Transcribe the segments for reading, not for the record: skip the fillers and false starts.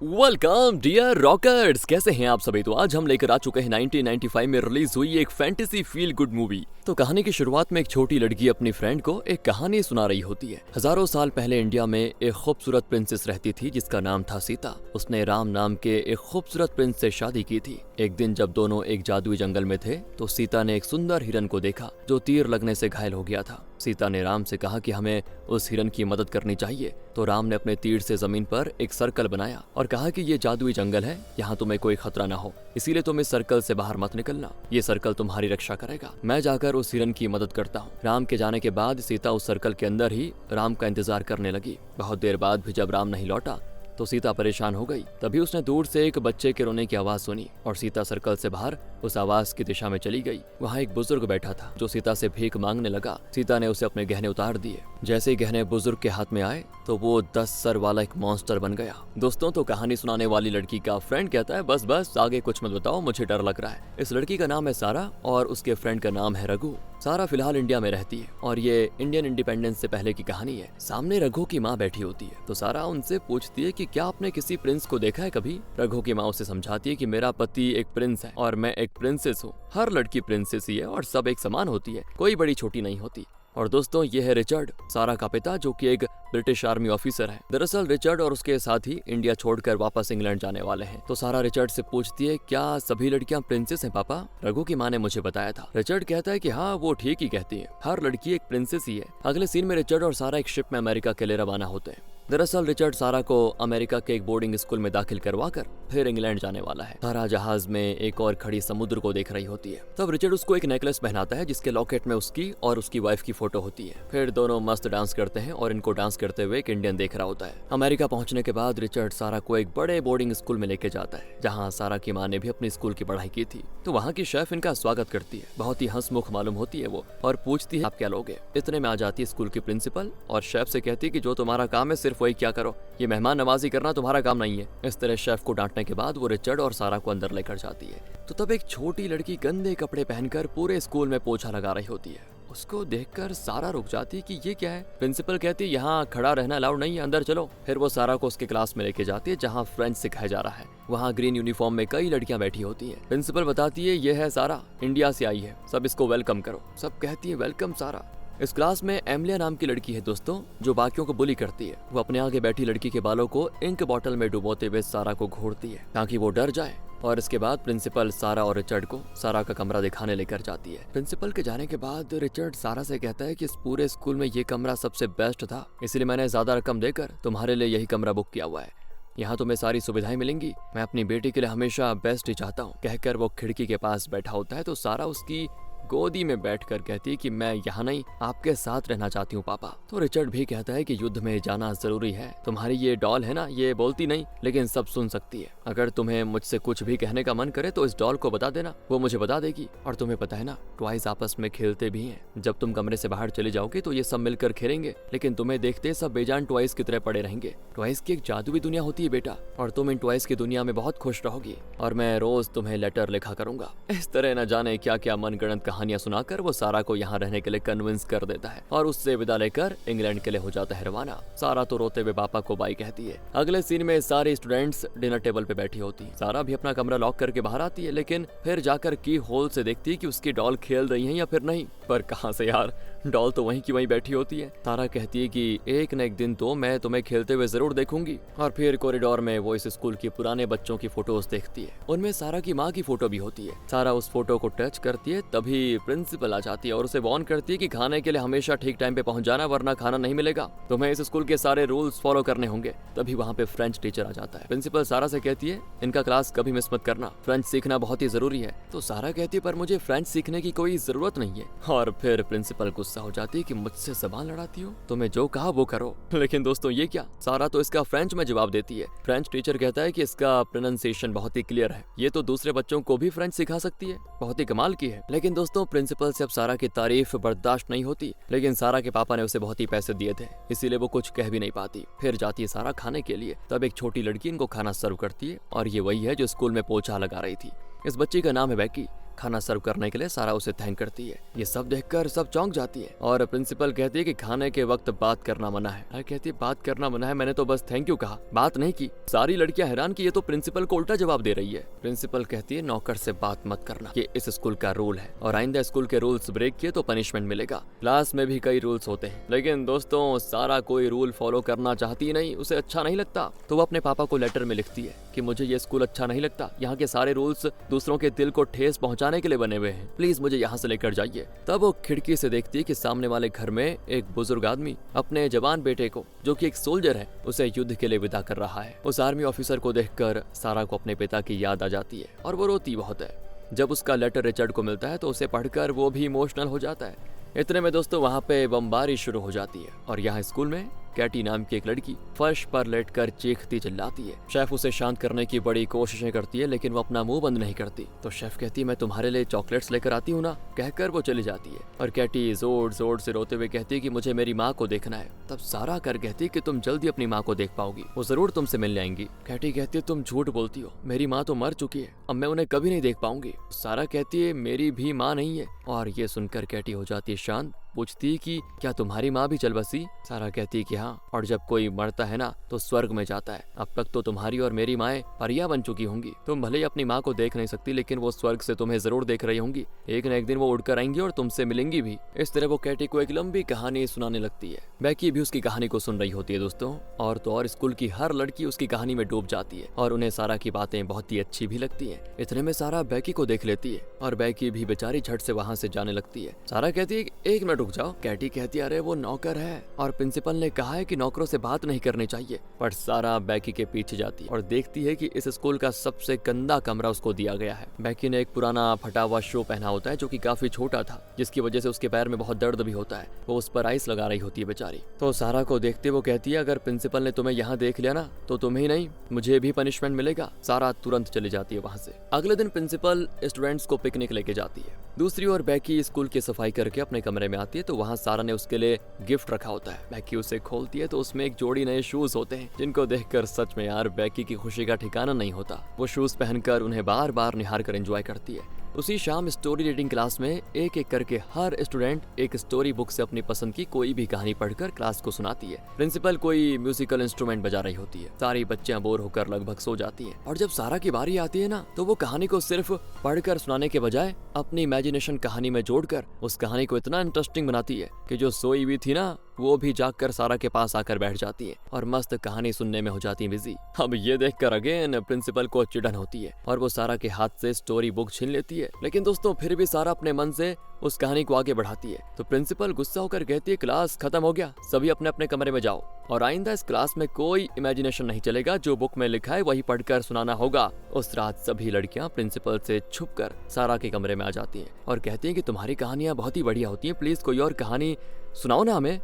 Welcome dear rockers, कैसे हैं आप सभी। तो आज हम लेकर आ चुके हैं 1995 में रिलीज हुई एक फैंटेसी फील गुड मूवी। तो कहानी की शुरुआत में एक छोटी लड़की अपनी फ्रेंड को एक कहानी सुना रही होती है। हजारों साल पहले इंडिया में एक खूबसूरत प्रिंसेस रहती थी जिसका नाम था सीता। उसने राम नाम के एक खूबसूरत प्रिंस से शादी की थी। एक दिन जब दोनों एक जादुई जंगल में थे तो सीता ने एक सुंदर हिरन को देखा जो तीर लगने से घायल हो गया था। सीता ने राम से कहा कि हमें उस हिरन की मदद करनी चाहिए। तो राम ने अपने तीर से जमीन पर एक सर्कल बनाया और कहा कि ये जादुई जंगल है, यहाँ तुम्हें कोई खतरा ना हो, इसीलिए तुम इस सर्कल से बाहर मत निकलना। ये सर्कल तुम्हारी रक्षा करेगा। मैं जाकर उस हिरन की मदद करता हूँ। राम के जाने के बाद सीता उस सर्कल के अंदर ही राम का इंतजार करने लगी। बहुत देर बाद भी जब राम नहीं लौटा तो सीता परेशान हो गई। तभी उसने दूर से एक बच्चे के रोने की आवाज सुनी और सीता सर्कल से बाहर उस आवाज की दिशा में चली गई। वहाँ एक बुजुर्ग बैठा था जो सीता से भीख मांगने लगा। सीता ने उसे अपने गहने उतार दिए। जैसे ही गहने बुजुर्ग के हाथ में आए तो वो 10 सर वाला एक मॉन्स्टर बन गया। दोस्तों, तो कहानी सुनाने वाली लड़की का फ्रेंड कहता है बस बस आगे कुछ मत बताओ, मुझे डर लग रहा है। इस लड़की का नाम है सारा और उसके फ्रेंड का नाम है रघु। सारा फिलहाल इंडिया में रहती है और ये इंडियन इंडिपेंडेंस से पहले की कहानी है। सामने रघु की माँ बैठी होती है तो सारा उनसे पूछती है कि क्या आपने किसी प्रिंस को देखा है कभी। रघु की माँ उसे समझाती है कि मेरा पति एक प्रिंस है और मैं एक प्रिंसेस हूँ। हर लड़की प्रिंसेस ही है और सब एक समान होती है, कोई बड़ी छोटी नहीं होती। और दोस्तों, ये है रिचर्ड, सारा का पिता, जो कि एक ब्रिटिश आर्मी ऑफिसर है। दरअसल रिचर्ड और उसके साथी इंडिया छोड़कर वापस इंग्लैंड जाने वाले हैं। तो सारा रिचर्ड से पूछती है क्या सभी लड़कियां प्रिंसेस हैं पापा? रघु की माँ ने मुझे बताया था। रिचर्ड कहता है कि हाँ, वो ठीक ही कहती है, हर लड़की एक प्रिंसेस ही है। अगले सीन में रिचर्ड और सारा एक शिप में अमेरिका के लिए रवाना होते हैं। दरअसल रिचर्ड सारा को अमेरिका के एक बोर्डिंग स्कूल में दाखिल करवाकर फिर इंग्लैंड जाने वाला है। सारा जहाज में एक और खड़ी समुद्र को देख रही होती है। तब रिचर्ड उसको एक नेकलेस पहनाता है जिसके लॉकेट में उसकी और उसकी वाइफ की फोटो होती है। फिर दोनों मस्त डांस करते हैं और इनको डांस करते हुए एक इंडियन देख रहा होता है। अमेरिका पहुंचने के बाद रिचर्ड सारा को एक बड़े बोर्डिंग स्कूल में लेके जाता है जहाँ सारा की माँ ने भी अपनी स्कूल की पढ़ाई की थी। तो वहाँ की शेफ इनका स्वागत करती है। बहुत ही हंसमुख मालूम होती है वो और पूछती है आप क्या लोगे। इतने में आ जाती है स्कूल की प्रिंसिपल और शेफ से कहती है कि जो तुम्हारा काम है सिर्फ वही क्या करो, ये मेहमान नवाजी करना तुम्हारा काम नहीं है। इस तरह शेफ को डांटने के बाद वो रिचर्ड और सारा को अंदर लेकर जाती है। तो तब एक छोटी लड़की गंदे कपड़े पहनकर पूरे स्कूल में पोछा लगा रही होती है। उसको देखकर सारा रुक जाती है कि ये क्या है। प्रिंसिपल कहती है यहाँ खड़ा रहना अलाउड नहीं है, अंदर चलो। फिर वो सारा को उसके क्लास में लेके जाती है जहाँ फ्रेंच सिखाया जा रहा है। वहाँ ग्रीन यूनिफॉर्म में कई लड़कियां बैठी होती हैं। प्रिंसिपल बताती है ये है सारा, इंडिया से आई है, सब इसको वेलकम करो। सब कहती है वेलकम सारा। इस क्लास में एमलिया नाम की लड़की है दोस्तों, जो बाकियों को बुली करती है। वो अपने आगे बैठी लड़की के बालों को इंक बॉटल में डुबोते हुए सारा को घूरती है ताकि वो डर जाए। और इसके बाद प्रिंसिपल सारा और रिचर्ड को सारा का कमरा दिखाने लेकर जाती है। प्रिंसिपल के जाने के बाद रिचर्ड सारा से कहता है कि इस पूरे स्कूल में ये कमरा सबसे बेस्ट था, इसलिए मैंने ज्यादा रकम देकर तुम्हारे लिए यही कमरा बुक किया हुआ है। यहाँ तुम्हें सारी सुविधाएं मिलेंगी। मैं अपनी बेटी के लिए हमेशा बेस्ट ही चाहता हूँ। कहकर वो खिड़की के पास बैठा होता है तो सारा उसकी गोदी में बैठकर कहती है कि मैं यहाँ नहीं, आपके साथ रहना चाहती हूँ पापा। तो रिचर्ड भी कहता है कि युद्ध में जाना जरूरी है। तुम्हारी ये डॉल है ना, ये बोलती नहीं लेकिन सब सुन सकती है। अगर तुम्हें मुझसे कुछ भी कहने का मन करे तो इस डॉल को बता देना, वो मुझे बता देगी। और तुम्हें पता है ना, टॉयज आपस में खेलते भी हैं। जब तुम कमरे से बाहर चले जाओगे तो ये सब मिलकर खेलेंगे, लेकिन तुम्हें देखते सब बेजान टॉयज की तरह पड़े रहेंगे। टॉयज की एक जादुई दुनिया होती है बेटा, और तुम इन टॉयज की दुनिया में बहुत खुश रहोगी और मैं रोज तुम्हें लेटर लिखा करूंगा। इस तरह न जाने क्या क्या मनगढ़ंत कहानियां सुनाकर वो सारा को यहाँ रहने के लिए कन्विंस कर देता है और उससे विदा लेकर इंग्लैंड के लिए हो जाता है रवाना। सारा तो रोते हुए पापा को बाय कहती है। अगले सीन में सारे स्टूडेंट्स डिनर टेबल पे बैठी होती है। सारा भी अपना कमरा लॉक करके बाहर आती है, लेकिन फिर जाकर की होल से देखती है कि उसकी डॉल खेल रही है या फिर नहीं। पर कहाँ से यार, डॉल तो वहीं की वहीं बैठी होती है। सारा कहती है कि एक न एक दिन तो मैं तुम्हें खेलते हुए जरूर देखूंगी। और फिर कॉरिडोर में वो इस स्कूल के पुराने बच्चों की फोटोज देखती है। उनमें सारा की माँ की फोटो भी होती है। सारा उस फोटो को टच करती है तभी प्रिंसिपल आ जाती है और उसे वार्न करती है कि खाने के लिए हमेशा ठीक टाइम पे पहुंच जाना, वरना खाना नहीं मिलेगा। तुम्हें इस स्कूल के सारे रूल्स फॉलो करने होंगे। तभी वहाँ पे फ्रेंच टीचर आ जाता है। प्रिंसिपल सारा से कहती है इनका क्लास कभी मिस मत करना, फ्रेंच सीखना बहुत ही जरूरी है। तो सारा कहती है पर मुझे फ्रेंच सीखने की कोई जरूरत नहीं है। और फिर प्रिंसिपल गुस्सा हो जाती है कि मुझसे जबान लड़ाती हो, तुम्हें जो कहा वो करो। लेकिन दोस्तों ये क्या, सारा तो इसका फ्रेंच में जवाब देती है। फ्रेंच टीचर कहता है कि इसका प्रोनाउंसिएशन बहुत ही क्लियर है, ये तो दूसरे बच्चों को भी फ्रेंच सिखा सकती है, बहुत ही कमाल की है। लेकिन दोस्तों प्रिंसिपल से अब सारा की तारीफ बर्दाश्त नहीं होती, लेकिन सारा के पापा ने उसे बहुत ही पैसे दिए थे, इसीलिए वो कुछ कह भी नहीं पाती। फिर जाती है सारा खाने के लिए। तब एक छोटी लड़की इनको खाना सर्व करती है और ये वही है जो स्कूल में पोछा लगा रही थी। इस बच्ची का नाम है बैकी। खाना सर्व करने के लिए सारा उसे थैंक करती है। ये सब देखकर सब चौंक जाती है और प्रिंसिपल कहती है कि खाने के वक्त बात करना मना है। कहती है बात करना मना है, मैंने तो बस थैंक यू कहा, बात नहीं की। सारी लड़कियां हैरान कि ये तो प्रिंसिपल को उल्टा जवाब दे रही है। प्रिंसिपल कहती है नौकर से बात मत करना, ये इस स्कूल का रूल है और आइंदा स्कूल के रूल्स ब्रेक किए तो पनिशमेंट मिलेगा। क्लास में भी कई रूल्स होते हैं, लेकिन दोस्तों सारा कोई रूल फॉलो करना चाहती नहीं, उसे अच्छा नहीं लगता। तो वो अपने पापा को लेटर में लिखती है कि मुझे ये स्कूल अच्छा नहीं लगता, यहाँ के सारे रूल्स दूसरों के दिल को ठेस पहुंचाने के लिए बने हुए हैं, प्लीज मुझे यहाँ से लेकर जाइए। तब वो खिड़की से देखती है कि सामने वाले घर में एक बुजुर्ग आदमी अपने जवान बेटे को, जो कि एक सोल्जर है, उसे युद्ध के लिए विदा कर रहा है। उस आर्मी ऑफिसर को देखकर सारा को अपने पिता की याद आ जाती है और वो रोती बहुत है। जब उसका लेटर रिचर्ड को मिलता है तो उसे पढ़कर वो भी इमोशनल हो जाता है। इतने में दोस्तों वहाँ पे बमबारी शुरू हो जाती है और यहाँ स्कूल में कैटी नाम की एक लड़की फर्श पर लेटकर चीखती चिल्लाती है। शेफ उसे शांत करने की बड़ी कोशिशें करती है, लेकिन वो अपना मुंह बंद नहीं करती। तो शेफ कहती है मैं तुम्हारे लिए चॉकलेट्स लेकर आती हूँ ना, कहकर वो चली जाती है। और कैटी जोर जोर से रोते हुए कहती है कि मुझे मेरी माँ को देखना है। तब सारा कर कहती है कि तुम जल्दी अपनी माँ को देख पाओगी, वो जरूर तुमसे मिलने आएंगी। कैटी कहती है तुम झूठ बोलती हो, मेरी माँ तो मर चुकी है, अब मैं उन्हें कभी नहीं देख पाऊंगी। सारा कहती है मेरी भी माँ नहीं है। और ये सुनकर कैटी हो जाती है शांत, पूछती है कि क्या तुम्हारी माँ भी चल बसी? सारा कहती है कि हाँ, और जब कोई मरता है ना तो स्वर्ग में जाता है। अब तक तो तुम्हारी और मेरी माएं परियां बन चुकी होंगी। तुम भले ही अपनी माँ को देख नहीं सकती, लेकिन वो स्वर्ग से तुम्हें जरूर देख रही होंगी। एक न एक दिन वो उड़कर आएंगी और तुमसे मिलेंगी भी। इस तरह वो कैटी को एक लंबी कहानी सुनाने लगती है। बैकी भी उसकी कहानी को सुन रही होती है दोस्तों, और तो और स्कूल की हर लड़की उसकी कहानी में डूब जाती है और उन्हें सारा की बातें बहुत ही अच्छी भी लगती है। इतने में सारा बैकी को देख लेती है और बैकी भी बेचारी झट से वहाँ से जाने लगती है। सारा कहती है एक मिनट रुक जाओ। कैटी कहती है अरे वो नौकर है और प्रिंसिपल ने कहा है कि नौकरों से बात नहीं करनी चाहिए। पर सारा बैकी के पीछे जाती है और देखती है कि इस स्कूल का सबसे गंदा कमरा उसको दिया गया है। बैकी ने एक पुराना फटा हुआ शू पहना होता है जो कि काफी छोटा था, जिसकी वजह से उसके पैर में बहुत दर्द भी होता है। वो उस पर आइस लगा रही होती है बेचारी। तो सारा को देखते वो कहती है अगर प्रिंसिपल ने तुम्हें यहाँ देख लिया ना तो तुम्हें ही नहीं मुझे भी पनिशमेंट मिलेगा। सारा तुरंत चली जाती है वहाँ से। अगले दिन प्रिंसिपल स्टूडेंट्स को पिकनिक लेके जाती है। दूसरी ओर बैकी स्कूल की सफाई करके अपने कमरे में आती है तो वहाँ सारा ने उसके लिए गिफ्ट रखा होता है। बैकी उसे खोलती है तो उसमें एक जोड़ी नए शूज होते हैं, जिनको देखकर सच में यार बैकी की खुशी का ठिकाना नहीं होता। वो शूज पहनकर उन्हें बार बार निहार कर एंजॉय करती है। उसी शाम स्टोरी रीडिंग क्लास में एक एक करके हर स्टूडेंट एक स्टोरी बुक से अपनी पसंद की कोई भी कहानी पढ़कर क्लास को सुनाती है। प्रिंसिपल कोई म्यूजिकल इंस्ट्रूमेंट बजा रही होती है। सारी बच्चियां बोर होकर लगभग सो जाती हैं। और जब सारा की बारी आती है ना तो वो कहानी को सिर्फ पढ़कर सुनाने के बजाय अपनी इमेजिनेशन कहानी में जोड़कर उस कहानी को इतना इंटरेस्टिंग बनाती है कि जो सोई हुई थी ना वो भी जागकर सारा के पास आकर बैठ जाती है और मस्त कहानी सुनने में हो जाती है बिजी। अब ये देखकर अगेन प्रिंसिपल को चिढ़न होती है और वो सारा के हाथ से स्टोरी बुक छीन लेती है। लेकिन दोस्तों फिर भी सारा अपने मन से उस कहानी को आगे बढ़ाती है। तो प्रिंसिपल गुस्सा होकर कहती है क्लास खत्म हो गया, सभी अपने अपने कमरे में जाओ और आइंदा इस क्लास में कोई इमेजिनेशन नहीं चलेगा, जो बुक में लिखा है वही पढ़कर सुनाना होगा। उस रात सभी लड़कियां प्रिंसिपल से छुपकर सारा के कमरे में आ जाती हैं और कहती हैं कि तुम्हारी कहानियां बहुत ही बढ़िया होती हैं, प्लीज कोई और कहानी सुनाओ ना हमें।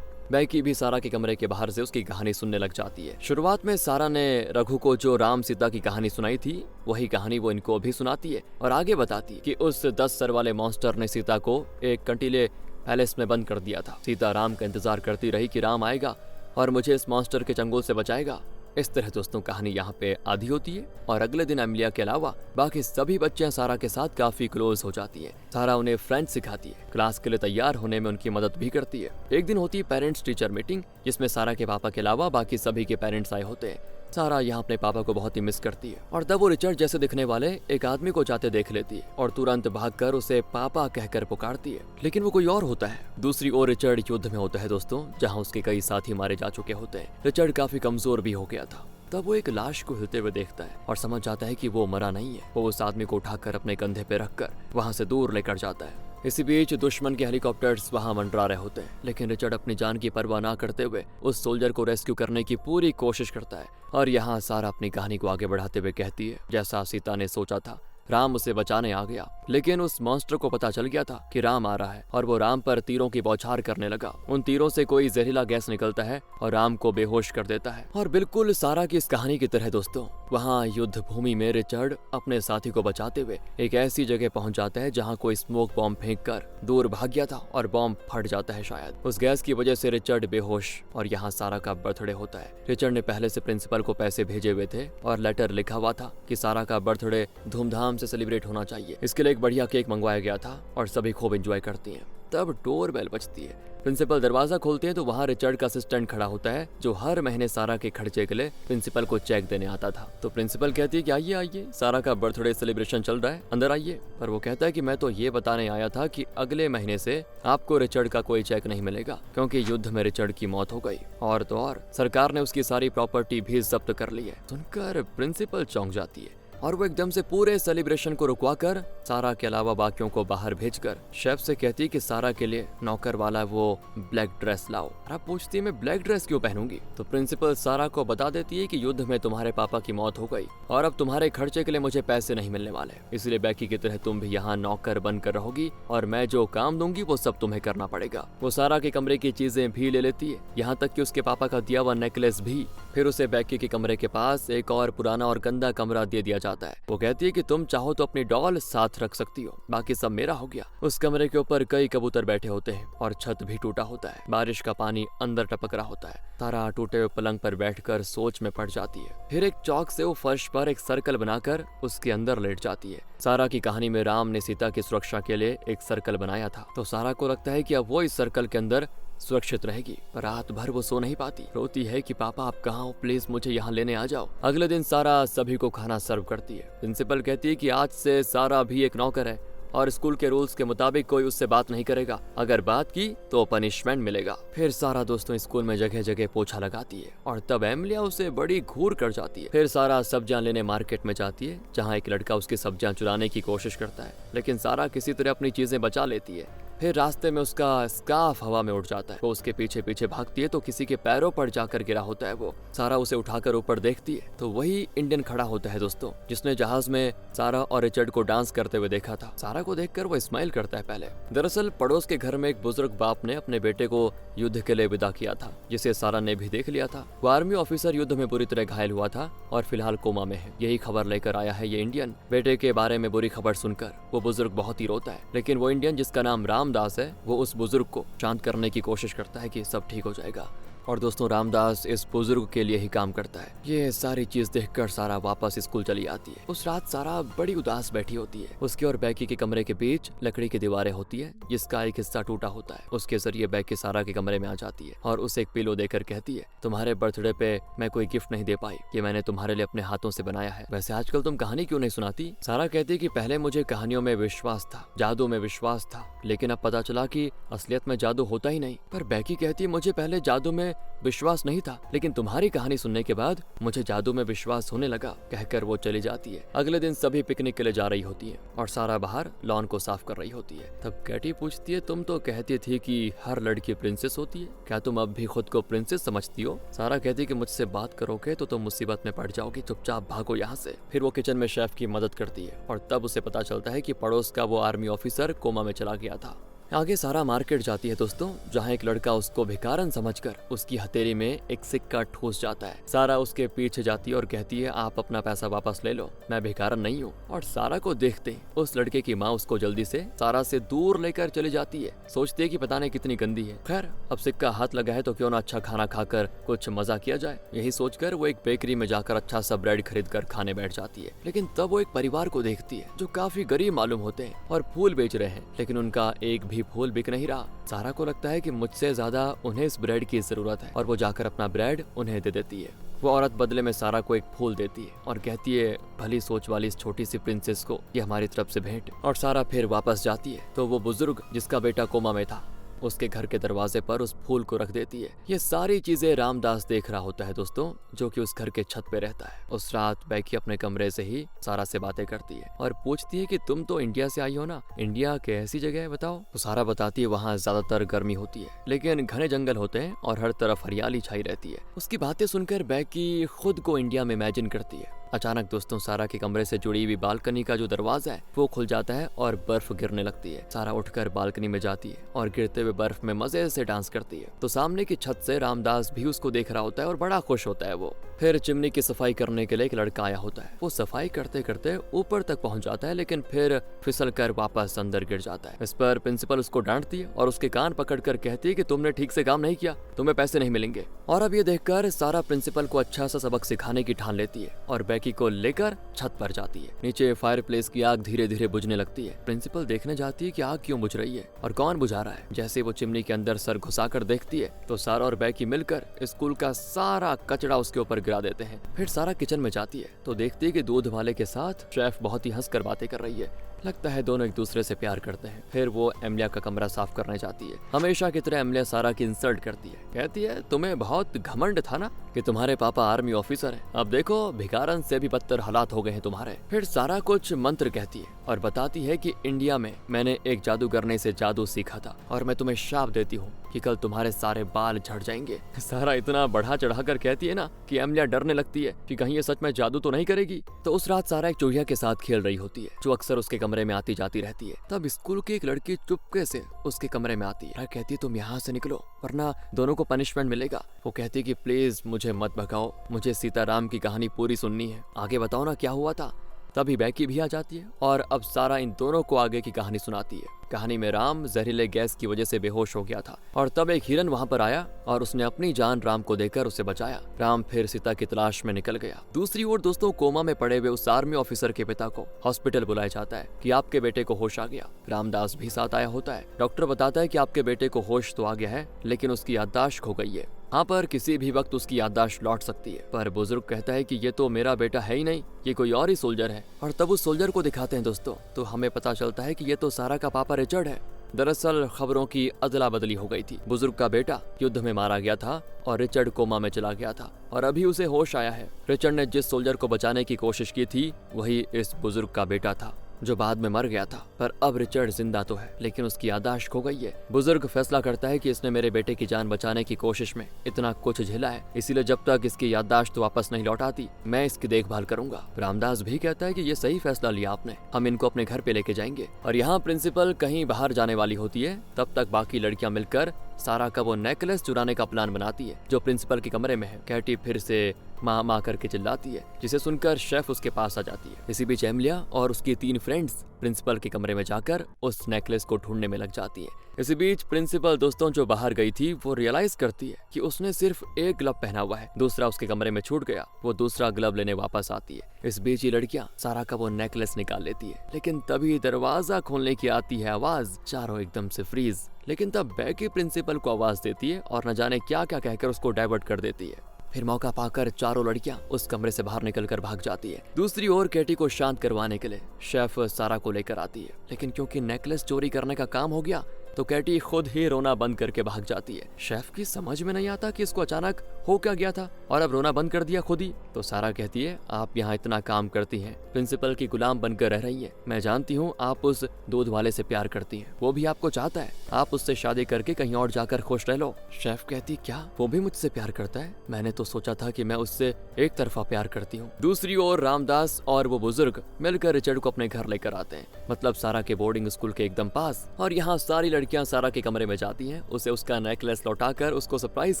बैकी भी सारा के कमरे के बाहर से उसकी कहानी सुनने लग जाती है। शुरुआत में सारा ने रघु को जो राम सीता की कहानी सुनाई थी वही कहानी वो इनको भी सुनाती है और आगे बताती है कि उस 10 सर वाले मॉन्स्टर ने सीता को एक कंटीले पैलेस में बंद कर दिया था। सीता राम का इंतजार करती रही कि राम आएगा और मुझे इस मॉन्स्टर के चंगुल से बचाएगा। इस तरह दोस्तों कहानी यहाँ पे आधी होती है और अगले दिन अमिलिया के अलावा बाकी सभी बच्चियां सारा के साथ काफी क्लोज हो जाती हैं। सारा उन्हें फ्रेंच सिखाती है, क्लास के लिए तैयार होने में उनकी मदद भी करती है। एक दिन होती है पेरेंट्स टीचर मीटिंग, जिसमें सारा के पापा के अलावा बाकी सभी के पेरेंट्स आए होते हैं। सारा यहाँ अपने पापा को बहुत ही मिस करती है और तब वो रिचर्ड जैसे दिखने वाले एक आदमी को जाते देख लेती है और तुरंत भागकर उसे पापा कहकर पुकारती है, लेकिन वो कोई और होता है। दूसरी ओर रिचर्ड युद्ध में होता है दोस्तों, जहाँ उसके कई साथी मारे जा चुके होते हैं। रिचर्ड काफी कमजोर भी हो गया था। तब वो एक लाश को हिलते हुए देखता है और समझ जाता है कि वो मरा नहीं है। वो उस आदमी को उठाकर अपने कंधे पे रखकर वहाँ से दूर लेकर जाता है। इसी बीच दुश्मन के हेलीकॉप्टर्स वहां मंडरा रहे होते हैं, लेकिन रिचर्ड अपनी जान की परवाह ना करते हुए उस सोल्जर को रेस्क्यू करने की पूरी कोशिश करता है। और यहाँ सारा अपनी कहानी को आगे बढ़ाते हुए कहती है जैसा सीता ने सोचा था, राम उसे बचाने आ गया, लेकिन उस मॉन्स्टर को पता चल गया था कि राम आ रहा है और वो राम पर तीरों की बौछार करने लगा। उन तीरों से कोई जहरीला गैस निकलता है और राम को बेहोश कर देता है। और बिल्कुल सारा की इस कहानी की तरह दोस्तों वहाँ युद्ध भूमि में रिचर्ड अपने साथी को बचाते हुए एक ऐसी जगह पहुंच जाता है जहाँ कोई स्मोक बॉम्ब फेंक कर दूर भाग गया था और बॉम्ब फट जाता है। शायद उस गैस की वजह से रिचर्ड बेहोश और यहाँ सारा का बर्थडे होता है। रिचर्ड ने पहले से प्रिंसिपल को पैसे भेजे हुए थे और लेटर लिखा हुआ था कि सारा का बर्थडे धूमधाम से सेलिब्रेट होना चाहिए। इसके लिए एक बढ़िया केक मंगवाया गया था और सभी खूब एंजॉय करती हैं। तब डोर बेल बजती है। प्रिंसिपल दरवाजा खोलते हैं तो वहाँ रिचर्ड का असिस्टेंट खड़ा होता है, जो हर महीने सारा के खर्चे के लिए प्रिंसिपल को चेक देने आता था। तो प्रिंसिपल कहती है कि आइए आइए, सारा का बर्थडे सेलिब्रेशन चल रहा है, अंदर आइए। पर वो कहता है कि मैं तो ये बताने आया था कि अगले महीने से आपको रिचर्ड का कोई चेक नहीं मिलेगा, क्योंकि युद्ध में रिचर्ड की मौत हो गई। और तो और सरकार ने उसकी सारी प्रॉपर्टी भी जब्त कर ली है। सुनकर प्रिंसिपल चौंक जाती है और वो एकदम से पूरे सेलिब्रेशन को रुकवाकर सारा के अलावा बाकियों को बाहर भेजकर शेफ से कहती है कि सारा के लिए नौकर वाला वो ब्लैक ड्रेस लाओ। और आप पूछती है मैं ब्लैक ड्रेस क्यों पहनूंगी? तो प्रिंसिपल सारा को बता देती है कि युद्ध में तुम्हारे पापा की मौत हो गई और अब तुम्हारे खर्चे के लिए मुझे पैसे नहीं मिलने वाले, इसलिए बैकी की तरह तुम भी यहाँ नौकर बनकर रहोगी और मैं जो काम दूंगी वो सब तुम्हें करना पड़ेगा। वो सारा के कमरे की चीजें भी ले लेती है, यहाँ तक कि उसके पापा का दिया हुआ नेकलेस भी। फिर उसे बैकी के कमरे के पास एक और पुराना और गंदा कमरा दे दिया जाता है। वो कहती है कि तुम चाहो तो अपनी डॉल साथ रख सकती हो, बाकी सब मेरा हो गया। उस कमरे के ऊपर कई कबूतर बैठे होते हैं और छत भी टूटा होता है, बारिश का पानी अंदर टपक रहा होता है। तारा टूटे हुए पलंग पर बैठकर सोच में पड़ जाती है। फिर एक चौक से वो फर्श पर एक सर्कल बनाकर उसके अंदर लेट जाती है। सारा की कहानी में राम ने सीता की सुरक्षा के लिए एक सर्कल बनाया था, तो सारा को लगता है कि अब वो इस सर्कल के अंदर सुरक्षित रहेगी। पर रात भर वो सो नहीं पाती, रोती है कि पापा आप कहाँ हो, प्लीज मुझे यहाँ लेने आ जाओ। अगले दिन सारा सभी को खाना सर्व करती है। प्रिंसिपल कहती है कि आज से सारा भी एक नौकर है और स्कूल के रूल्स के मुताबिक कोई उससे बात नहीं करेगा, अगर बात की तो पनिशमेंट मिलेगा। फिर सारा दोस्तों स्कूल में जगह जगह पोछा लगाती है और तब एमिलिया उसे बड़ी घूर कर जाती है। फिर सारा सब्जियां लेने मार्केट में जाती है, जहाँ एक लड़का उसकी सब्जियां चुराने की कोशिश करता है, लेकिन सारा किसी तरह अपनी चीजें बचा लेती है। फिर रास्ते में उसका स्कार्फ हवा में उड़ जाता है। वो उसके पीछे पीछे भागती है तो किसी के पैरों पर जाकर गिरा होता है। वो सारा उसे उठाकर ऊपर देखती है तो वही इंडियन खड़ा होता है दोस्तों, जिसने जहाज में सारा और रिचर्ड को डांस करते हुए देखा था। सारा को देखकर वो स्माइल करता है पहले। दरअसल पड़ोस के घर में एक बुजुर्ग बाप ने अपने बेटे को युद्ध के लिए विदा किया था, जिसे सारा ने भी देख लिया था। वो आर्मी ऑफिसर युद्ध में बुरी तरह घायल हुआ था और फिलहाल कोमा में है। यही खबर लेकर आया है ये इंडियन। बेटे के बारे में बुरी खबर सुनकर वो बुजुर्ग बहुत ही रोता है, लेकिन वो इंडियन जिसका नाम रामदास है वो उस बुजुर्ग को शांत करने की कोशिश करता है कि सब ठीक हो जाएगा। और दोस्तों रामदास इस बुजुर्ग के लिए ही काम करता है। ये सारी चीज देखकर सारा वापस स्कूल चली आती है। उस रात सारा बड़ी उदास बैठी होती है। उसके और बैकी के कमरे के बीच लकड़ी की दीवारें होती है, जिसका एक हिस्सा टूटा होता है। उसके जरिए बैकी सारा के कमरे में आ जाती है और उसे एक पिलो देकर कहती है, तुम्हारे बर्थडे पे मैं कोई गिफ्ट नहीं दे पाई, ये मैंने तुम्हारे लिए अपने हाथों से बनाया है। वैसे आजकल तुम कहानी क्यों नहीं सुनाती? सारा कहती है कि पहले मुझे कहानियों में विश्वास था, जादू में विश्वास था, लेकिन अब पता चला कि असलियत में जादू होता ही नहीं। पर बैकी कहती है मुझे पहले जादू में विश्वास नहीं था, लेकिन तुम्हारी कहानी सुनने के बाद मुझे जादू में विश्वास होने लगा, कहकर वो चली जाती है। अगले दिन सभी पिकनिक के लिए जा रही होती है और सारा बाहर लॉन को साफ कर रही होती है। तब कैटी पूछती है, तुम तो कहती थी कि हर लड़की प्रिंसेस होती है, क्या तुम अब भी खुद को प्रिंसेस समझती हो? सारा कहती है कि मुझसे बात करोगे तो तुम मुसीबत में पड़ जाओगी, चुपचाप भागो यहाँ से। फिर वो किचन में शेफ की मदद करती है और तब उसे पता चलता है कि पड़ोस का वो आर्मी ऑफिसर कोमा में चला गया था। आगे सारा मार्केट जाती है दोस्तों, जहाँ एक लड़का उसको भिखारन समझकर उसकी हथेली में एक सिक्का ठूस जाता है। सारा उसके पीछे जाती है और कहती है, आप अपना पैसा वापस ले लो, मैं भिखारन नहीं हूँ। और सारा को देखते उस लड़के की माँ उसको जल्दी से सारा से दूर लेकर चली जाती है। सोचती है कि पता नहीं कितनी गंदी है। खैर अब सिक्का हाथ लगा है तो क्यों ना अच्छा खाना खाकर कुछ मजा किया जाए। यही सोचकर वो एक बेकरी में जाकर अच्छा सा ब्रेड खरीद कर खाने बैठ जाती है। लेकिन तब वो एक परिवार को देखती है जो काफी गरीब मालूम होते हैं और फूल बेच रहे हैं, लेकिन उनका एक भी फूल बिक नहीं रहा। सारा को लगता है कि मुझसे ज्यादा उन्हें इस ब्रेड की जरूरत है और वो जाकर अपना ब्रेड उन्हें दे देती है। वो औरत बदले में सारा को एक फूल देती है और कहती है, भली सोच वाली इस छोटी सी प्रिंसेस को ये हमारी तरफ से भेंट। और सारा फिर वापस जाती है तो वो बुजुर्ग जिसका बेटा कोमा में था उसके घर के दरवाजे पर उस फूल को रख देती है। ये सारी चीजें रामदास देख रहा होता है दोस्तों, जो कि उस घर के छत पे रहता है। उस रात बैकी अपने कमरे से ही सारा से बातें करती है और पूछती है कि तुम तो इंडिया से आई हो ना, इंडिया कैसी जगह है बताओ? तो सारा बताती है वहाँ ज्यादातर गर्मी होती है, लेकिन घने जंगल होते हैं और हर तरफ हरियाली छाई रहती है। उसकी बातें सुनकर बैकी खुद को इंडिया में इमेजिन करती है। अचानक दोस्तों सारा के कमरे से जुड़ी हुई बालकनी का जो दरवाजा है वो खुल जाता है और बर्फ गिरने लगती है। सारा उठकर बालकनी में जाती है और गिरते हुए बर्फ में मजे से डांस करती है। तो सामने की छत से रामदास भी उसको देख रहा होता है और बड़ा खुश होता है वो। फिर चिमनी की सफाई करने के लिए एक लड़का आया होता है। वो सफाई करते करते ऊपर तक पहुंच जाता है, लेकिन फिर फिसल कर वापस अंदर गिर जाता है। इस पर प्रिंसिपल उसको डांटती है और उसके कान पकड़कर कहती है कि तुमने ठीक से काम नहीं किया, तुम्हें पैसे नहीं मिलेंगे। और अब ये देखकर सारा प्रिंसिपल को अच्छा सा सबक सिखाने की ठान लेती है और बैकी को लेकर छत पर जाती है। नीचे फायरप्लेस की आग धीरे धीरे बुझने लगती है। प्रिंसिपल देखने जाती है कि आग क्यों बुझ रही है और कौन बुझा रहा है। जैसे वो चिमनी के अंदर सर घुसाकर देखती है तो सारा और बैकी मिलकर स्कूल का सारा कचरा उसके ऊपर गिरा देते हैं। फिर सारा किचन में जाती है तो देखती है कि दूध वाले के साथ शेफ बहुत ही हंसकर बातें कर रही है। लगता है दोनों एक दूसरे से प्यार करते हैं। फिर वो एमिलिया का कमरा साफ करने जाती है। हमेशा की तरह एमिलिया सारा की इंसल्ट करती है। कहती है तुम्हें बहुत घमंड था ना कि तुम्हारे पापा आर्मी ऑफिसर हैं, अब देखो भिखारन से भी बदतर हालात हो गए हैं तुम्हारे। फिर सारा कुछ मंत्र कहती है और बताती है कि इंडिया में मैंने एक जादूगरने से जादू सीखा था और मैं तुम्हें श्राप देती हूँ कि कल तुम्हारे सारे बाल झड़ जाएंगे। सारा इतना बढ़ा चढ़ाकर कहती है ना कि एमिलिया डरने लगती है कि कहीं ये सच में जादू तो नहीं करेगी। तो उस रात सारा एक चूहिया के साथ खेल रही होती है जो अक्सर उसके कमरे में आती जाती रहती है। तब स्कूल की एक लड़की चुपके से उसके कमरे में आती है। कहती है तुम यहाँ से निकलो वरना दोनों को पनिशमेंट मिलेगा। वो कहती है कि प्लीज मुझे मत भगाओ, मुझे सीताराम की कहानी पूरी सुननी है, आगे बताओ ना क्या हुआ था। तभी बैकी भी आ जाती है और अब सारा इन दोनों को आगे की कहानी सुनाती है। कहानी में राम जहरीले गैस की वजह से बेहोश हो गया था और तब एक हिरन वहां पर आया और उसने अपनी जान राम को देकर उसे बचाया। राम फिर सीता की तलाश में निकल गया। दूसरी ओर दोस्तों, कोमा में पड़े हुए उस आर्मी ऑफिसर के पिता को हॉस्पिटल बुलाया जाता है कि आपके बेटे को होश आ गया। रामदास भी साथ आया होता है। डॉक्टर बताता है कि आपके बेटे को होश तो आ गया है लेकिन उसकी याददाश्त खो गई है। हाँ, पर किसी भी वक्त उसकी याददाश्त लौट सकती है। पर बुजुर्ग कहता है कि ये तो मेरा बेटा है ही नहीं, ये कोई और ही सोल्जर है। और तब उस सोल्जर को दिखाते हैं दोस्तों, तो हमें पता चलता है कि ये तो सारा का पापा रिचर्ड है। दरअसल खबरों की अदला बदली हो गई थी। बुजुर्ग का बेटा युद्ध में मारा गया था और रिचर्ड कोमा में चला गया था और अभी उसे होश आया है। रिचर्ड ने जिस सोल्जर को बचाने की कोशिश की थी वही इस बुजुर्ग का बेटा था जो बाद में मर गया था। पर अब रिचर्ड जिंदा तो है लेकिन उसकी याददाश्त खो गई है। बुजुर्ग फैसला करता है कि इसने मेरे बेटे की जान बचाने की कोशिश में इतना कुछ झेला है, इसीलिए जब तक इसकी याददाश्त वापस नहीं लौट आती मैं इसकी देखभाल करूंगा। रामदास भी कहता है कि ये सही फैसला लिया आपने, हम इनको अपने घर पे लेके जाएंगे। और यहाँ प्रिंसिपल कहीं बाहर जाने वाली होती है, तब तक बाकी लड़कियां मिलकर सारा का वो नेकलेस चुराने का प्लान बनाती है जो प्रिंसिपल के कमरे में है। कैटी फिर से माँ माँ करके चिल्लाती है जिसे सुनकर शेफ उसके पास आ जाती है। इसी बीच एमिलिया और उसकी 3 फ्रेंड्स प्रिंसिपल के कमरे में जाकर उस नेकलेस को ढूंढने में लग जाती है। इसी बीच प्रिंसिपल दोस्तों जो बाहर गई थी वो रियलाइज करती है कि उसने सिर्फ एक ग्लव पहना हुआ है, दूसरा उसके कमरे में छूट गया। वो दूसरा ग्लव लेने वापस आती है। इस बीच ये लड़कियां सारा का वो नेकलेस निकाल लेती है, लेकिन तभी दरवाजा खोलने की आती है आवाज। चारों एकदम से फ्रीज। लेकिन तब बैकी प्रिंसिपल को आवाज देती है और न जाने क्या क्या कहकर उसको डाइवर्ट कर देती है। फिर मौका पाकर चारों लड़कियां उस कमरे से बाहर निकलकर भाग जाती है। दूसरी ओर कैटी को शांत करवाने के लिए शेफ सारा को लेकर आती है, लेकिन क्योंकि नेकलेस चोरी करने का काम हो गया तो कैटी खुद ही रोना बंद करके भाग जाती है। शेफ की समझ में नहीं आता कि इसको अचानक हो क्या गया था और अब रोना बंद कर दिया खुद ही। तो सारा कहती है आप यहाँ इतना काम करती हैं, प्रिंसिपल की गुलाम बनकर रह रही हैं। मैं जानती हूँ आप उस दूध वाले से प्यार करती हैं, वो भी आपको चाहता है, आप उससे शादी करके कहीं और जाकर खुश रह लो। शेफ कहती क्या वो भी मुझसे प्यार करता है? मैंने तो सोचा था कि मैं उससे एक तरफा प्यार करती हूँ। दूसरी ओर रामदास और वो बुजुर्ग मिलकर रिचर्ड को अपने घर लेकर आते हैं, मतलब सारा के बोर्डिंग स्कूल के एकदम पास। और यहाँ सारी लड़कियां सारा के कमरे में जाती हैं, उसे उसका नेकलेस लौटाकर उसको सरप्राइज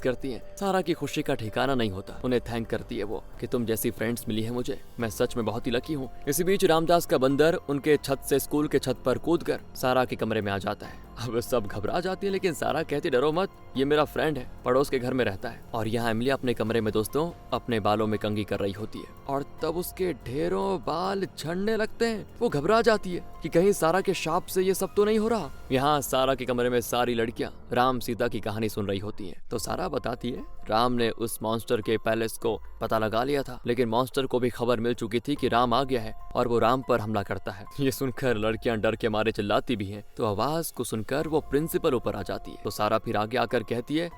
करती हैं। सारा की खुशी का ठिकाना नहीं होता। उन्हें थैंक करती है वो कि तुम जैसी फ्रेंड्स मिली है मुझे, मैं सच में बहुत ही लकी हूँ। इसी बीच रामदास का बंदर उनके छत से स्कूल के छत पर कूदकर सारा के कमरे में आ जाता है। अब सब घबरा जाती है लेकिन सारा कहती डरो मत, ये मेरा फ्रेंड है, पड़ोस के घर में रहता है। और यहाँ एमिलिया अपने कमरे में दोस्तों अपने बालों में कंघी कर रही होती है और तब उसके ढेरों बाल झड़ने लगते हैं। वो घबरा जाती है कि कहीं सारा के शाप से ये सब तो नहीं हो रहा। यहाँ सारा के कमरे में सारी लड़कियां राम सीता की कहानी सुन रही होती हैं। तो सारा बताती है राम ने उस मॉन्स्टर के पैलेस को पता लगा लिया था, लेकिन मॉन्स्टर को भी खबर मिल चुकी थी कि राम आ गया है और वो राम पर हमला करता है। ये सुनकर लड़कियां डर के मारे चिल्लाती भी हैं। तो आवाज को सुनकर वो प्रिंसिपल ऊपर आ जाती है। तो सारा फिर आगे आकर कहती है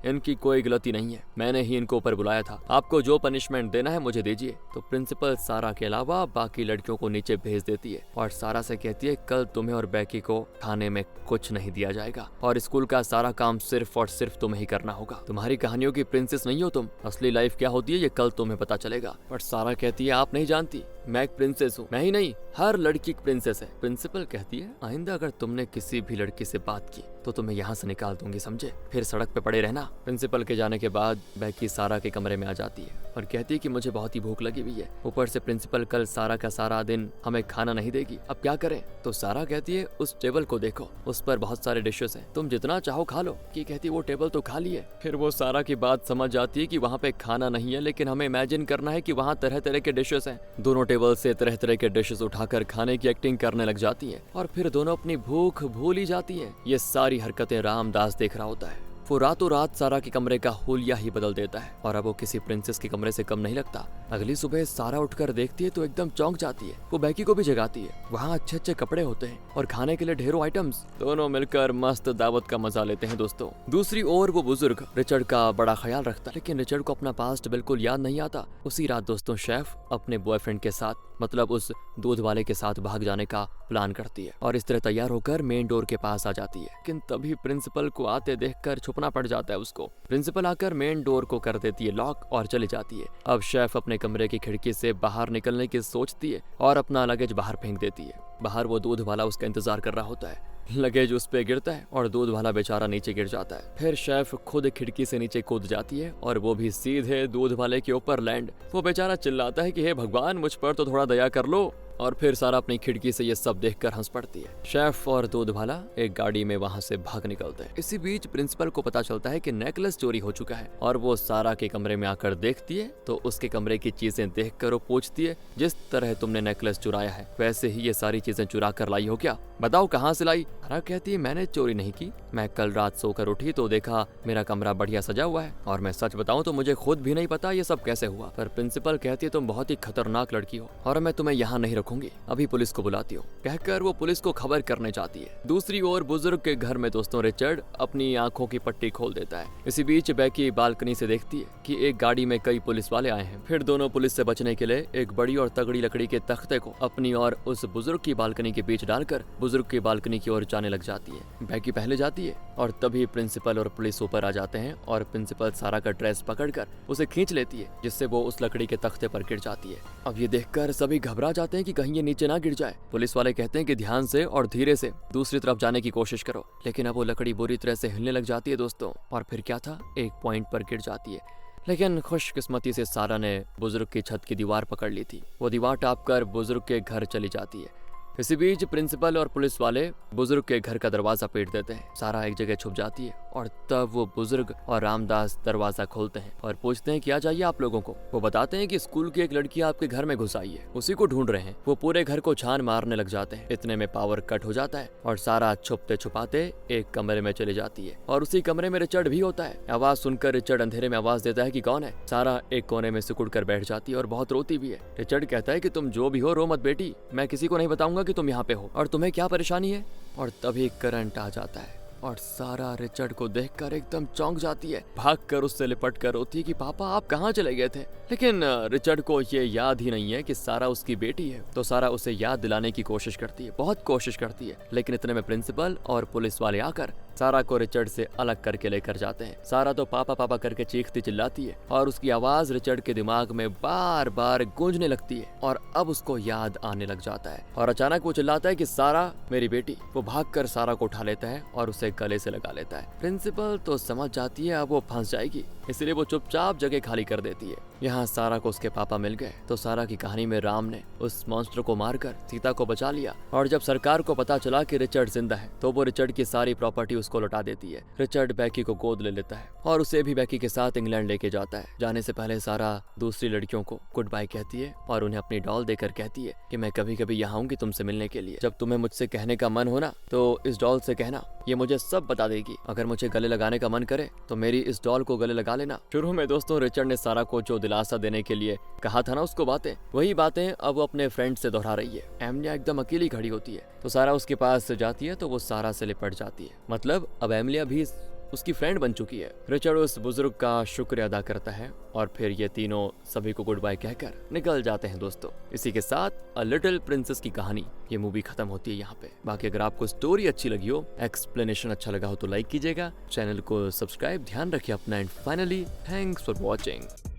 इनकी कोई गलती नहीं है, मैंने ही इनको ऊपर बुलाया था, आपको जो पनिशमेंट देना है मुझे दीजिए। तो प्रिंसिपल सारा के अलावा बाकी लड़कियों को नीचे भेज देती है और सारा से कहती है कल तुम्हें और बैकी को खाने में कुछ नहीं दिया जाएगा और स्कूल का सारा काम सिर्फ और सिर्फ तुम्हें ही करना होगा। तुम्हारी कहानियों की प्रिंसेस नहीं हो तुम, असली लाइफ क्या होती है ये कल तुम्हें पता चलेगा। बट सारा कहती है आप नहीं जानती, मैं एक प्रिंसेस हूँ। मैं ही नहीं, हर लड़की एक प्रिंसेस है। प्रिंसिपल कहती है, आइंदा अगर तुमने किसी भी लड़की से बात की तो तुम्हें यहाँ से निकाल दूंगी, समझे? फिर सड़क पे पड़े रहना। प्रिंसिपल के जाने के बाद बैकी सारा के कमरे में आ जाती है और कहती है कि मुझे बहुत ही भूख लगी हुई है। ऊपर से प्रिंसिपल कल सारा का सारा दिन हमें खाना नहीं देगी, अब क्या करें? तो सारा कहती है, उस टेबल को देखो, उस पर बहुत सारे डिशेस हैं, तुम जितना चाहो खा लो। की कहती है, वो टेबल तो खाली है। फिर वो सारा की बात समझ जाती है कि वहाँ पे खाना नहीं है, लेकिन हमें इमेजिन करना है कि वहाँ तरह तरह के डिशेस हैं। दोनों टेबल से तरह तरह के डिशेस उठाकर खाने की एक्टिंग करने लग जाती है और फिर दोनों अपनी भूख भूल ही जाती है। ये सारी हरकतें रामदास देख रहा होता है। वो रातों रात सारा के कमरे का हुलिया ही बदल देता है और अब वो किसी प्रिंसेस के कमरे से कम नहीं लगता। अगली सुबह सारा उठकर देखती है तो एकदम चौंक जाती है। वो बैकी को भी जगाती है। वहाँ अच्छे अच्छे कपड़े होते हैं और खाने के लिए ढेरों आइटम्स। दोनों मिलकर मस्त दावत का मजा लेते हैं दोस्तों। दूसरी ओर वो बुजुर्ग रिचर्ड का बड़ा ख्याल रखता है, लेकिन रिचर्ड को अपना पास्ट बिल्कुल याद नहीं आता। उसी रात दोस्तों शेफ अपने बॉयफ्रेंड के साथ, मतलब उस दूध वाले के साथ भाग जाने का प्लान करती है और इस तरह तैयार होकर मेन डोर के पास आ जाती है। लेकिन तभी प्रिंसिपल को आते देखकर छुपना पड़ जाता है उसको। प्रिंसिपल आकर मेन डोर को कर देती है लॉक और चली जाती है। अब शेफ अपने कमरे की खिड़की से बाहर निकलने की सोचती है और अपना लगेज बाहर फेंक देती है। बाहर वो दूध वाला उसका इंतजार कर रहा होता है। लगेज उस पे गिरता है और दूध वाला बेचारा नीचे गिर जाता है। फिर शेफ खुद खिड़की से नीचे कूद जाती है और वो भी सीधे दूध वाले के ऊपर लैंड। वो बेचारा चिल्लाता है कि हे भगवान, मुझ पर तो थोड़ा दया कर लो। और फिर सारा अपनी खिड़की से ये सब देखकर हंस पड़ती है। शेफ और दूध वाला एक गाड़ी में वहाँ से भाग निकलते हैं। इसी बीच प्रिंसिपल को पता चलता है कि नेकलेस चोरी हो चुका है और वो सारा के कमरे में आकर देखती है तो उसके कमरे की चीजें देखकर वो पूछती है, जिस तरह तुमने नेकलेस चुराया है वैसे ही ये सारी चीजें चुरा कर लाई हो क्या? बताओ कहाँ से लाई? सारा कहती है, मैंने चोरी नहीं की, मैं कल रात सोकर उठी तो देखा मेरा कमरा बढ़िया सजा हुआ है और मैं सच बताऊं तो मुझे खुद भी नहीं पता ये सब कैसे हुआ। पर प्रिंसिपल कहती है, तुम बहुत ही खतरनाक लड़की हो और मैं तुम्हें यहाँ नहीं रखूंगी, अभी पुलिस को बुलाती हूँ। कहकर वो पुलिस को खबर करने जाती है। दूसरी ओर बुजुर्ग के घर में दोस्तों रिचर्ड अपनी आंखों की पट्टी खोल देता है। इसी बीच बैकी बालकनी से देखती है कि एक गाड़ी में कई पुलिस वाले आए हैं। फिर दोनों पुलिस से बचने के लिए एक बड़ी और तगड़ी लकड़ी के तख्ते को अपनी और उस बुजुर्ग की बालकनी के बीच डालकर बुजुर्ग की बालकनी की ओर जाने लग जाती है। बैकी पहले जाती है और तभी प्रिंसिपल और पुलिस ऊपर आ जाते हैं और प्रिंसिपल सारा का ड्रेस पकड़कर उसे खींच लेती है, जिससे वो उस लकड़ी के तख्ते पर गिर जाती है। अब ये देखकर सभी घबरा जाते हैं कि कहीं ये नीचे ना गिर जाए। पुलिस वाले कहते हैं कि ध्यान से और धीरे से दूसरी तरफ जाने की कोशिश करो, लेकिन अब वो लकड़ी बुरी तरह से हिलने लग जाती है दोस्तों। और फिर क्या था, एक पॉइंट पर गिर जाती है। लेकिन खुशकिस्मती से सारा ने बुजुर्ग की छत की दीवार पकड़ ली थी। वो दीवार टाप कर बुजुर्ग के घर चली जाती है। इसी बीच प्रिंसिपल और पुलिस वाले बुजुर्ग के घर का दरवाजा पीट देते हैं। सारा एक जगह छुप जाती है और तब वो बुजुर्ग और रामदास दरवाजा खोलते हैं और पूछते हैं क्या चाहिए आप लोगों को। वो बताते हैं कि स्कूल की एक लड़की आपके घर में घुस आई है, उसी को ढूंढ रहे हैं। वो पूरे घर को छान मारने लग जाते हैं। इतने में पावर कट हो जाता है और सारा छुपते छुपाते एक कमरे में चली जाती है और उसी कमरे में रिचर्ड भी होता है। आवाज सुनकर रिचर्ड अंधेरे में आवाज देता है कि कौन है। सारा एक कोने में सिकुड़ कर बैठ जाती है और बहुत रोती भी है। रिचर्ड कहता है कि तुम जो भी हो रो मत बेटी, मैं किसी को नहीं बताऊंगा कि तुम यहाँ पे हो और तुम्हें क्या परेशानी है। और तभी करंट आ जाता है और सारा रिचर्ड को देखकर एकदम चौंक जाती है। भागकर उससे लिपट कर रोती है कि पापा आप कहाँ चले गए थे। लेकिन रिचर्ड को ये याद ही नहीं है कि सारा उसकी बेटी है। तो सारा उसे याद दिलाने की कोशिश करती है, बहुत कोशिश करती है, लेकिन इतने में प्रिंसिपल और पुलिस वाले आकर सारा को रिचर्ड से अलग करके लेकर जाते हैं। सारा तो पापा पापा करके चीखती चिल्लाती है और उसकी आवाज रिचर्ड के दिमाग में बार बार गूंजने लगती है और अब उसको याद आने लग जाता है और अचानक वो चिल्लाता है कि सारा मेरी बेटी। वो भागकर सारा को उठा लेता है और उसे गले से लगा लेता है। प्रिंसिपल तो समझ जाती है अब वो फंस जाएगी, इसलिए वो चुपचाप जगह खाली कर देती है। यहाँ सारा को उसके पापा मिल गए तो सारा की कहानी में राम ने उस मॉन्स्टर को मारकर सीता को बचा लिया और जब सरकार को पता चला कि रिचर्ड जिंदा है तो वो रिचर्ड की सारी प्रॉपर्टी उसको लौटा देती है। रिचर्ड बैकी को गोद ले लेता है और उसे भी बैकी के साथ इंग्लैंड लेके जाता है। जाने से पहले सारा दूसरी लड़कियों को गुड बाय कहती है और उन्हें अपनी डॉल देकर कहती है कि मैं कभी कभी यहाँ आऊंगी तुमसे मिलने के लिए। जब तुम्हें मुझसे कहने का मन हो ना तो इस डॉल से कहना, ये मुझे सब बता देगी। अगर मुझे गले लगाने का मन करे तो मेरी इस डॉल को गले लगा लेना। शुरू में दोस्तों रिचर्ड ने सारा को जो दिलासा देने के लिए कहा था ना उसको बातें, वही बातें अब वो अपने फ्रेंड से दोहरा रही है। एमिलिया एकदम अकेली खड़ी होती है तो सारा उसके पास जाती है तो वो सारा से लिपट जाती है। मतलब अब एमिलिया भी उसकी फ्रेंड बन चुकी है। रिचर्ड उस बुजुर्ग का शुक्रिया अदा करता है और फिर ये तीनों सभी को गुड बाय कहकर निकल जाते हैं दोस्तों। इसी के साथ अ लिटिल प्रिंसेस की कहानी ये मूवी खत्म होती है यहाँ पे। बाकी अगर आपको स्टोरी अच्छी लगी हो, एक्सप्लेनेशन अच्छा लगा हो तो लाइक कीजिएगा, चैनल को सब्सक्राइब, ध्यान रखिए अपना and finally thanks for watching.